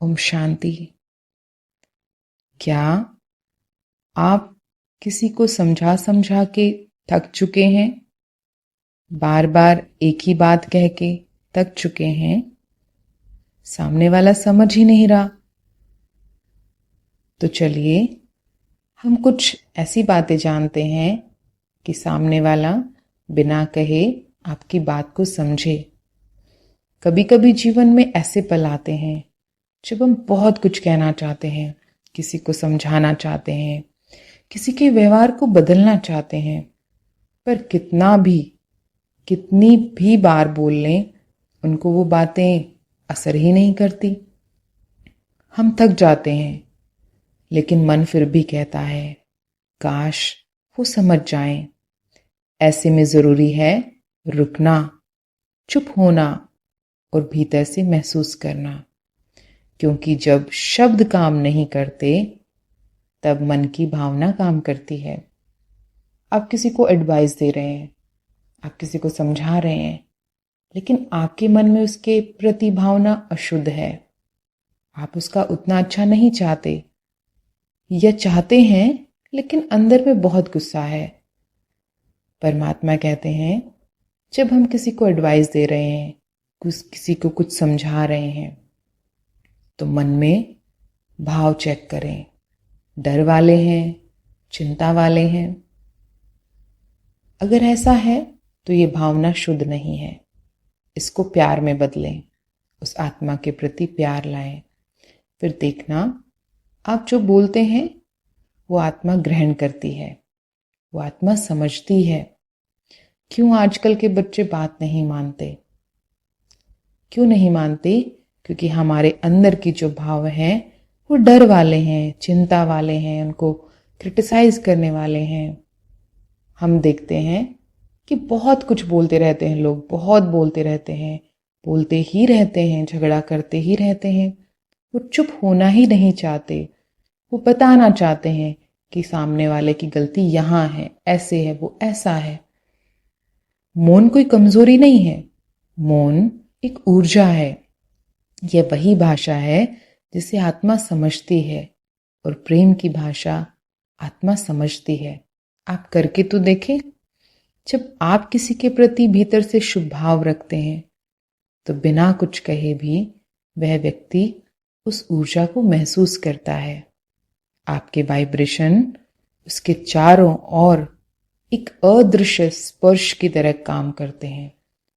ओम शांति। क्या आप किसी को समझा समझा के थक चुके हैं? बार बार एक ही बात कह के थक चुके हैं? सामने वाला समझ ही नहीं रहा। तो चलिए हम कुछ ऐसी बातें जानते हैं कि सामने वाला बिना कहे आपकी बात को समझे। कभी कभी जीवन में ऐसे पल आते हैं जब हम बहुत कुछ कहना चाहते हैं, किसी को समझाना चाहते हैं, किसी के व्यवहार को बदलना चाहते हैं, पर कितनी भी बार बोल लें उनको वो बातें असर ही नहीं करती। हम थक जाते हैं, लेकिन मन फिर भी कहता है काश वो समझ जाएं। ऐसे में जरूरी है रुकना, चुप होना और भीतर से महसूस करना, क्योंकि जब शब्द काम नहीं करते तब मन की भावना काम करती है। आप किसी को एडवाइस दे रहे हैं, आप किसी को समझा रहे हैं, लेकिन आपके मन में उसके प्रति भावना अशुद्ध है। आप उसका उतना अच्छा नहीं चाहते, या चाहते हैं लेकिन अंदर में बहुत गुस्सा है। परमात्मा कहते हैं जब हम किसी को एडवाइस दे रहे हैं, किसी को कुछ समझा रहे हैं, तो मन में भाव चेक करें। डर वाले हैं, चिंता वाले हैं? अगर ऐसा है तो ये भावना शुद्ध नहीं है। इसको प्यार में बदलें, उस आत्मा के प्रति प्यार लाएं। फिर देखना आप जो बोलते हैं वो आत्मा ग्रहण करती है, वो आत्मा समझती है। क्यों आजकल के बच्चे बात नहीं मानते? क्यों नहीं मानते? क्योंकि हमारे अंदर की जो भाव हैं वो डर वाले हैं, चिंता वाले हैं, उनको क्रिटिसाइज करने वाले हैं। हम देखते हैं कि बहुत कुछ बोलते रहते हैं लोग, बहुत बोलते रहते हैं, बोलते ही रहते हैं, झगड़ा करते ही रहते हैं। वो चुप होना ही नहीं चाहते। वो बताना चाहते हैं कि सामने वाले की गलती यहाँ है, ऐसे है, वो ऐसा है। मौन कोई कमजोरी नहीं है, मौन एक ऊर्जा है। यह वही भाषा है जिसे आत्मा समझती है, और प्रेम की भाषा आत्मा समझती है। आप करके तो देखें। जब आप किसी के प्रति भीतर से शुभ भाव रखते हैं तो बिना कुछ कहे भी वह व्यक्ति उस ऊर्जा को महसूस करता है। आपके वाइब्रेशन उसके चारों ओर एक अदृश्य स्पर्श की तरह काम करते हैं,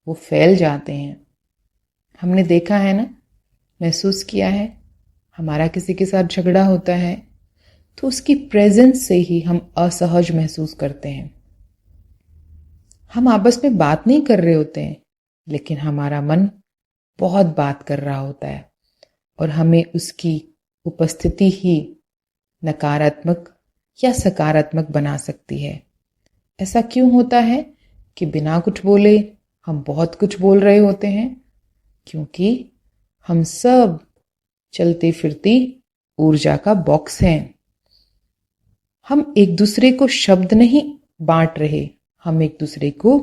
वो फैल जाते हैं। हमने देखा है ना, महसूस किया है। हमारा किसी के साथ झगड़ा होता है तो उसकी प्रेजेंस से ही हम असहज महसूस करते हैं। हम आपस में बात नहीं कर रहे होते हैं, लेकिन हमारा मन बहुत बात कर रहा होता है, और हमें उसकी उपस्थिति ही नकारात्मक या सकारात्मक बना सकती है। ऐसा क्यों होता है कि बिना कुछ बोले हम बहुत कुछ बोल रहे होते हैं? क्योंकि हम सब चलती फिरती ऊर्जा का बॉक्स हैं। हम एक दूसरे को शब्द नहीं बांट रहे, हम एक दूसरे को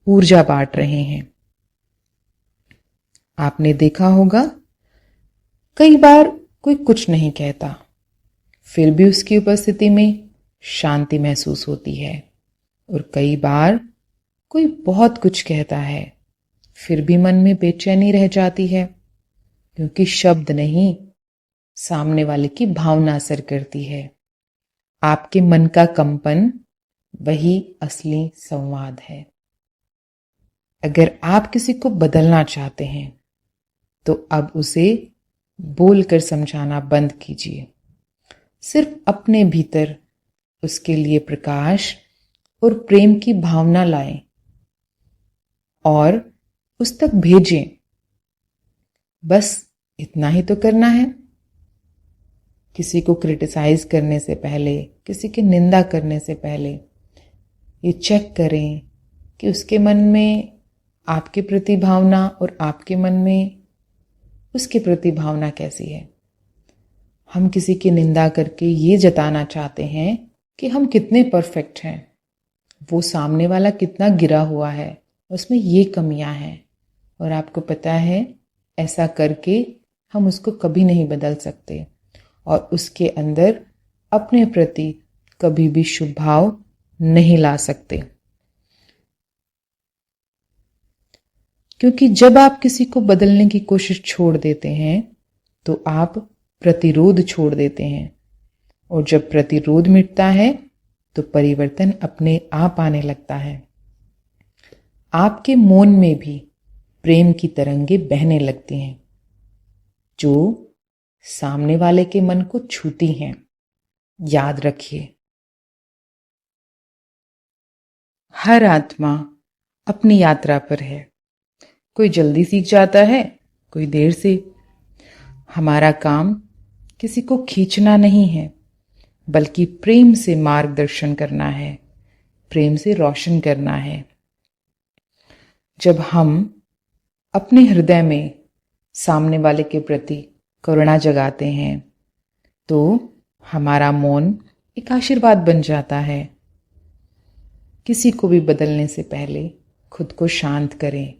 ऊर्जा बांट रहे हैं। आपने देखा होगा कई बार कोई कुछ नहीं कहता, फिर भी उसकी उपस्थिति में शांति महसूस होती है। और कई बार कोई बहुत कुछ कहता है, फिर भी मन में बेचैनी रह जाती है, क्योंकि शब्द नहीं, सामने वाले की भावना असर करती है। आपके मन का कंपन वही असली संवाद है। अगर आप किसी को बदलना चाहते हैं तो अब उसे बोलकर समझाना बंद कीजिए। सिर्फ अपने भीतर उसके लिए प्रकाश और प्रेम की भावना लाएं और उस तक भेजें। बस इतना ही तो करना है। किसी को क्रिटिसाइज करने से पहले, किसी की निंदा करने से पहले ये चेक करें कि उसके मन में आपके प्रति भावना और आपके मन में उसके प्रति भावना कैसी है। हम किसी की निंदा करके ये जताना चाहते हैं कि हम कितने परफेक्ट हैं, वो सामने वाला कितना गिरा हुआ है, उसमें ये कमियां हैं। और आपको पता है ऐसा करके हम उसको कभी नहीं बदल सकते और उसके अंदर अपने प्रति कभी भी शुभ भाव नहीं ला सकते। क्योंकि जब आप किसी को बदलने की कोशिश छोड़ देते हैं तो आप प्रतिरोध छोड़ देते हैं, और जब प्रतिरोध मिटता है तो परिवर्तन अपने आप आने लगता है। आपके मौन में भी प्रेम की तरंगे बहने लगती हैं जो सामने वाले के मन को छूती हैं। याद रखिए, हर आत्मा अपनी यात्रा पर है। कोई जल्दी सीख जाता है, कोई देर से। हमारा काम किसी को खींचना नहीं है, बल्कि प्रेम से मार्गदर्शन करना है, प्रेम से रोशन करना है। जब हम अपने हृदय में सामने वाले के प्रति करुणा जगाते हैं तो हमारा मौन एक आशीर्वाद बन जाता है। किसी को भी बदलने से पहले खुद को शांत करें,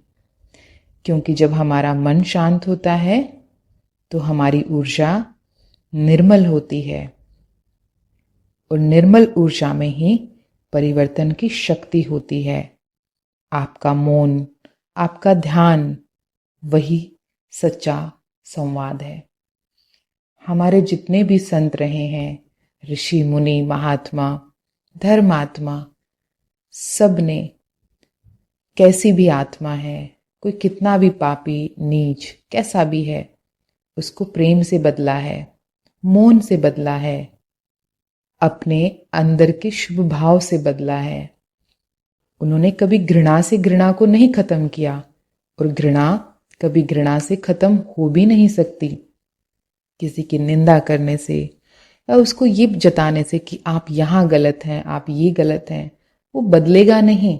क्योंकि जब हमारा मन शांत होता है तो हमारी ऊर्जा निर्मल होती है, और निर्मल ऊर्जा में ही परिवर्तन की शक्ति होती है। आपका मौन, आपका ध्यान वही सच्चा संवाद है। हमारे जितने भी संत रहे हैं, ऋषि मुनि महात्मा धर्मात्मा, सब ने कैसी भी आत्मा है, कोई कितना भी पापी नीच कैसा भी है, उसको प्रेम से बदला है, मौन से बदला है, अपने अंदर के शुभ भाव से बदला है। उन्होंने कभी घृणा से घृणा को नहीं खत्म किया, और घृणा कभी घृणा से खत्म हो भी नहीं सकती। किसी की निंदा करने से या उसको ये जताने से कि आप यहां गलत हैं, आप ये गलत हैं, वो बदलेगा नहीं,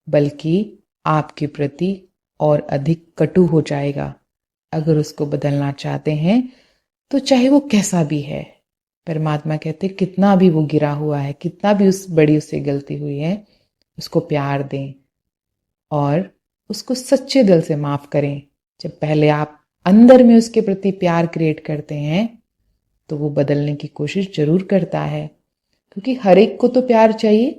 बल्कि आपके प्रति और अधिक कटु हो जाएगा। अगर उसको बदलना चाहते हैं तो चाहे वो कैसा भी है, परमात्मा कहते कितना भी वो गिरा हुआ है, कितना भी उस बड़ी उससे गलती हुई है, उसको प्यार दें और उसको सच्चे दिल से माफ करें। जब पहले आप अंदर में उसके प्रति प्यार क्रिएट करते हैं तो वो बदलने की कोशिश जरूर करता है, क्योंकि हर एक को तो प्यार चाहिए।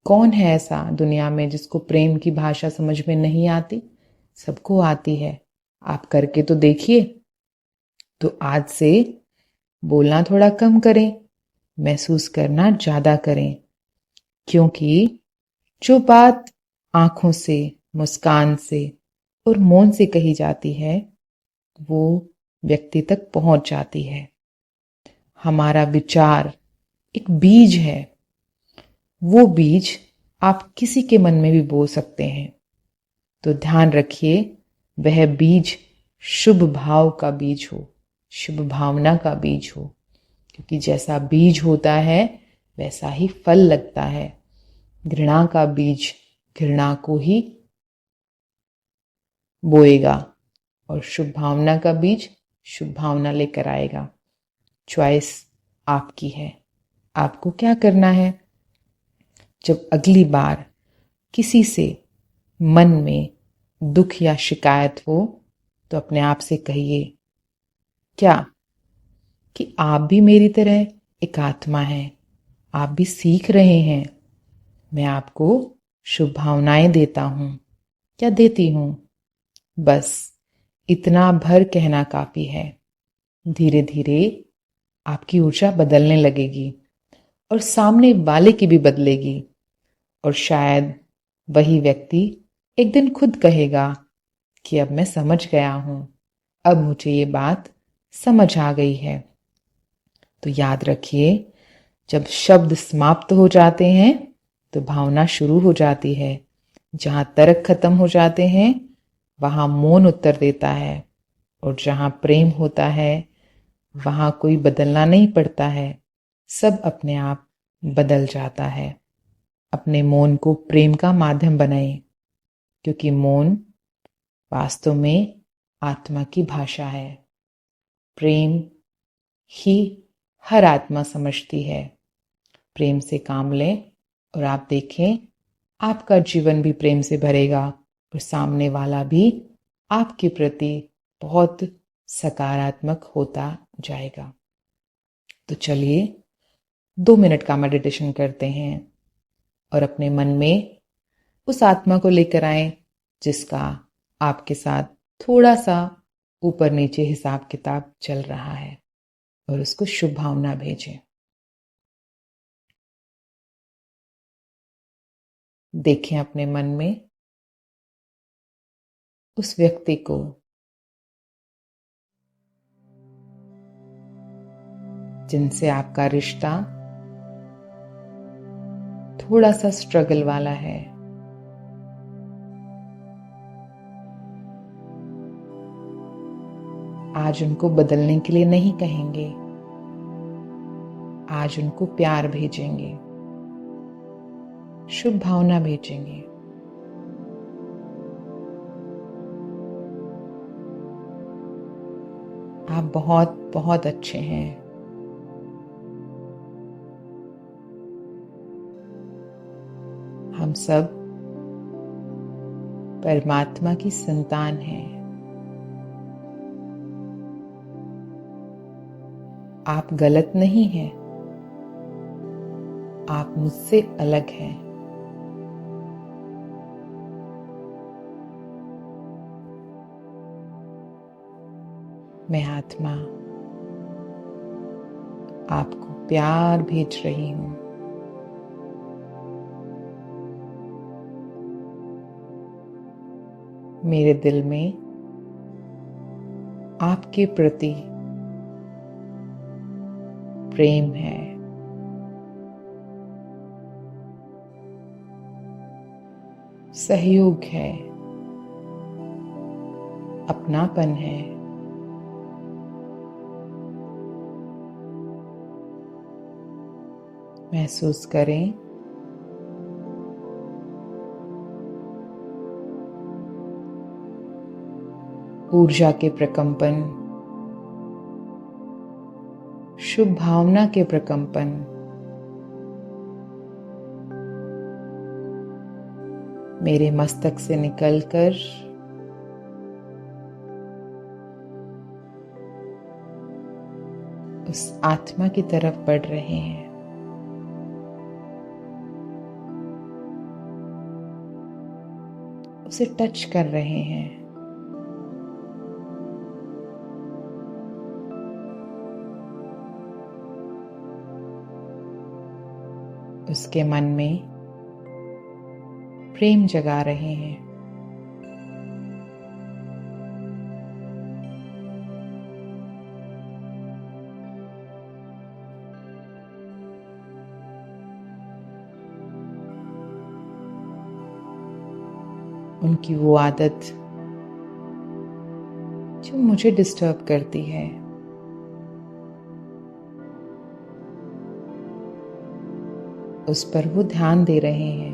कौन है ऐसा दुनिया में जिसको प्रेम की भाषा समझ में नहीं आती? सबको आती है। आप करके तो देखिए। तो आज से बोलना थोड़ा कम करें, महसूस करना ज्यादा करें, क्योंकि जो बात आंखों से, मुस्कान से और मौन से कही जाती है वो व्यक्ति तक पहुंच जाती है। हमारा विचार एक बीज है, वो बीज आप किसी के मन में भी बो सकते हैं। तो ध्यान रखिए, वह बीज शुभ भाव का बीज हो, शुभ भावना का बीज हो, क्योंकि जैसा बीज होता है वैसा ही फल लगता है। घृणा का बीज घृणा को ही बोएगा और शुभ भावना का बीज शुभ भावना लेकर आएगा। चॉइस आपकी है, आपको क्या करना है। जब अगली बार किसी से मन में दुख या शिकायत हो तो अपने आप से कहिए क्या कि आप भी मेरी तरह एक आत्मा हैं, आप भी सीख रहे हैं। मैं आपको शुभ भावनाएं देता हूं, क्या देती हूं। बस इतना भर कहना काफी है। धीरे धीरे आपकी ऊर्जा बदलने लगेगी और सामने वाले की भी बदलेगी, और शायद वही व्यक्ति एक दिन खुद कहेगा कि अब मैं समझ गया हूं, अब मुझे ये बात समझ आ गई है। तो याद रखिए, जब शब्द समाप्त हो जाते हैं तो भावना शुरू हो जाती है। जहां तर्क खत्म हो जाते हैं वहां मौन उत्तर देता है, और जहां प्रेम होता है वहां कोई बदलना नहीं पड़ता है, सब अपने आप बदल जाता है। अपने मौन को प्रेम का माध्यम बनाएं, क्योंकि मौन वास्तव में आत्मा की भाषा है। प्रेम ही हर आत्मा समझती है। प्रेम से काम लें और आप देखें आपका जीवन भी प्रेम से भरेगा, और सामने वाला भी आपके प्रति बहुत सकारात्मक होता जाएगा। तो चलिए 2 मिनट का मेडिटेशन करते हैं और अपने मन में उस आत्मा को लेकर आए जिसका आपके साथ थोड़ा सा ऊपर नीचे हिसाब किताब चल रहा है, और उसको शुभ भावना भेजें। देखें अपने मन में उस व्यक्ति को जिनसे आपका रिश्ता थोड़ा सा स्ट्रगल वाला है। आज उनको बदलने के लिए नहीं कहेंगे, आज उनको प्यार भेजेंगे, शुभ भावना भेजेंगे। आप बहुत बहुत अच्छे हैं। हम सब परमात्मा की संतान हैं। आप गलत नहीं हैं। आप मुझसे अलग हैं। मैं आत्मा आपको प्यार भेज रही हूं। मेरे दिल में आपके प्रति प्रेम है। सहयोग है। अपनापन है। महसूस करें ऊर्जा के प्रकंपन, शुभ भावना के प्रकंपन मेरे मस्तक से निकलकर उस आत्मा की तरफ बढ़ रहे हैं। उसे टच कर रहे हैं। उसके मन में प्रेम जगा रहे हैं। उनकी वो आदत जो मुझे डिस्टर्ब करती है, उस पर वो ध्यान दे रहे हैं।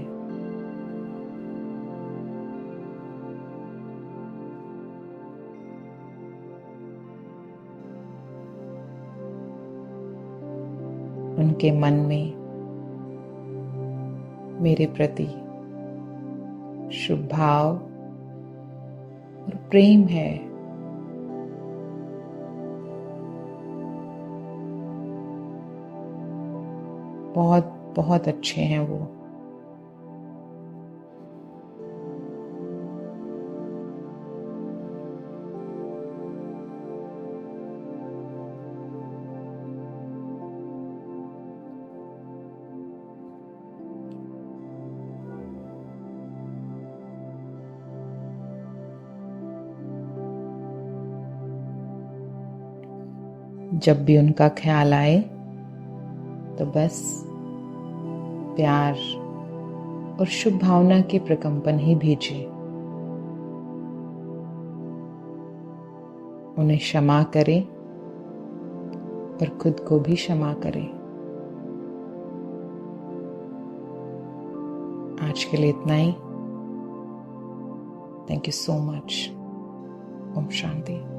उनके मन में मेरे प्रति शुभ भाव और प्रेम है। बहुत बहुत अच्छे हैं वो। जब भी उनका ख्याल आए तो बस प्यार और शुभ भावना के प्रकंपन ही भेजें। उन्हें क्षमा करें और खुद को भी क्षमा करें। आज के लिए इतना ही। Thank you so much. ओम शांति।